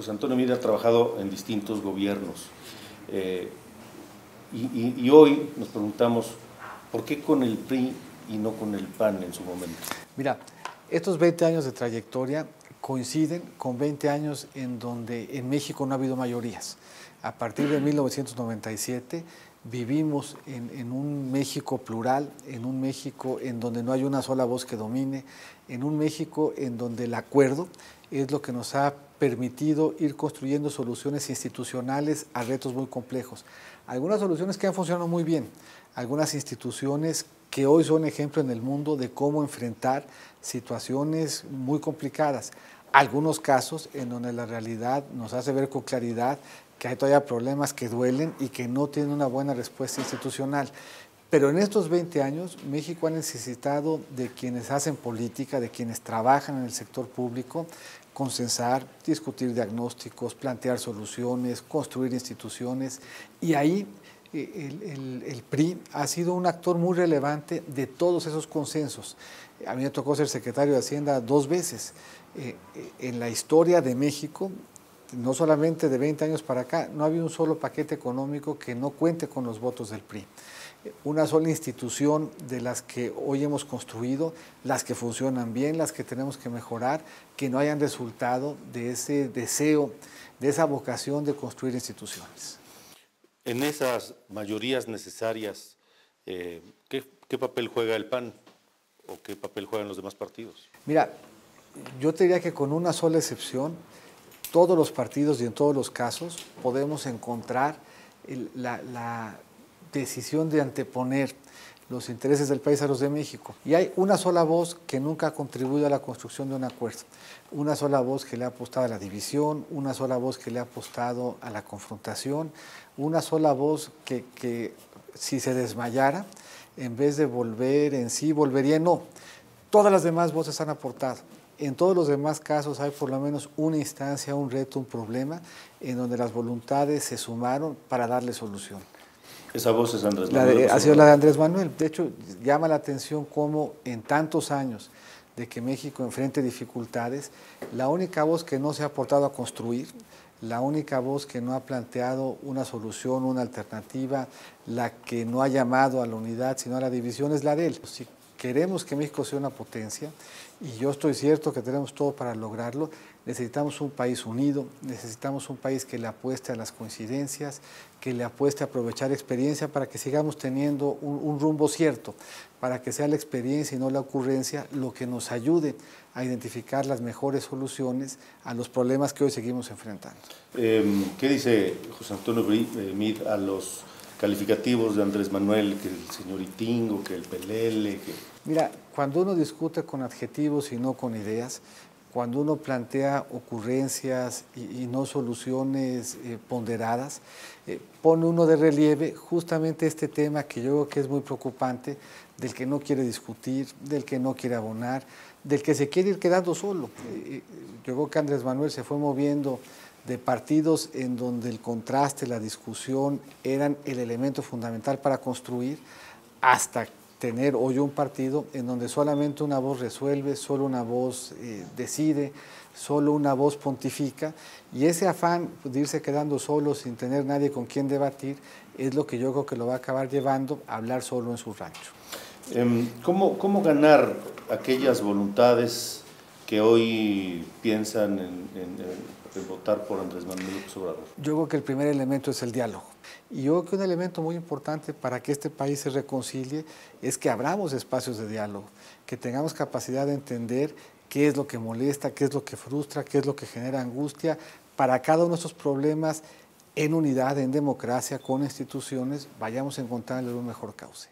José Antonio Meade ha trabajado en distintos gobiernos y hoy nos preguntamos ¿por qué con el PRI y no con el PAN en su momento? Mira, estos 20 años de trayectoria coinciden con 20 años en donde en México no ha habido mayorías. A partir de 1997 vivimos en un México plural, en un México en donde no hay una sola voz que domine, en un México en donde el acuerdo es lo que nos ha permitido ir construyendo soluciones institucionales a retos muy complejos. Algunas soluciones que han funcionado muy bien, algunas instituciones que hoy son ejemplo en el mundo de cómo enfrentar situaciones muy complicadas. Algunos casos en donde la realidad nos hace ver con claridad que hay todavía problemas que duelen y que no tienen una buena respuesta institucional. Pero en estos 20 años, México ha necesitado de quienes hacen política, de quienes trabajan en el sector público, consensar, discutir diagnósticos, plantear soluciones, construir instituciones, y ahí el PRI ha sido un actor muy relevante de todos esos consensos. A mí me tocó ser secretario de Hacienda 2 veces. En la historia de México, no solamente de 20 años para acá, no había un solo paquete económico que no cuente con los votos del PRI. Una sola institución de las que hoy hemos construido, las que funcionan bien, las que tenemos que mejorar, que no hayan resultado de ese deseo, de esa vocación de construir instituciones. En esas mayorías necesarias, ¿qué papel juega el PAN o qué papel juegan los demás partidos? Mira, yo te diría que con una sola excepción, todos los partidos y en todos los casos podemos encontrar la decisión de anteponer los intereses del país a los de México. Y hay una sola voz que nunca ha contribuido a la construcción de un acuerdo, una sola voz que le ha apostado a la división, una sola voz que le ha apostado a la confrontación, una sola voz que si se desmayara, en vez de volver en sí, volvería en no. Todas las demás voces han aportado. En todos los demás casos hay por lo menos una instancia, un reto, un problema, en donde las voluntades se sumaron para darle solución. Esa voz es Andrés Manuel. Ha sido la de Andrés Manuel. De hecho, llama la atención cómo en tantos años de que México enfrente dificultades, la única voz que no se ha aportado a construir, la única voz que no ha planteado una solución, una alternativa, la que no ha llamado a la unidad, sino a la división, es la de él. Si queremos que México sea una potencia, y yo estoy cierto que tenemos todo para lograrlo, necesitamos un país unido, necesitamos un país que le apueste a las coincidencias, que le apueste a aprovechar experiencia para que sigamos teniendo un rumbo cierto, para que sea la experiencia y no la ocurrencia lo que nos ayude a identificar las mejores soluciones a los problemas que hoy seguimos enfrentando. ¿Qué dice José Antonio Meade a los calificativos de Andrés Manuel, que el señoritingo, que el pelele? Mira, cuando uno discute con adjetivos y no con ideas, cuando uno plantea ocurrencias y no soluciones ponderadas, pone uno de relieve justamente este tema que yo creo que es muy preocupante, del que no quiere discutir, del que no quiere abonar, del que se quiere ir quedando solo. Yo creo que Andrés Manuel se fue moviendo de partidos en donde el contraste, la discusión eran el elemento fundamental para construir, hasta tener hoy un partido en donde solamente una voz resuelve, solo una voz decide, solo una voz pontifica, y ese afán de irse quedando solo sin tener nadie con quien debatir es lo que yo creo que lo va a acabar llevando a hablar solo en su rancho. ¿Cómo ganar aquellas voluntades que hoy piensan en votar por Andrés Manuel López Obrador? Yo creo que el primer elemento es el diálogo. Y yo creo que un elemento muy importante para que este país se reconcilie es que abramos espacios de diálogo, que tengamos capacidad de entender qué es lo que molesta, qué es lo que frustra, qué es lo que genera angustia, para cada uno de estos problemas en unidad, en democracia, con instituciones, vayamos encontrando un mejor cauce.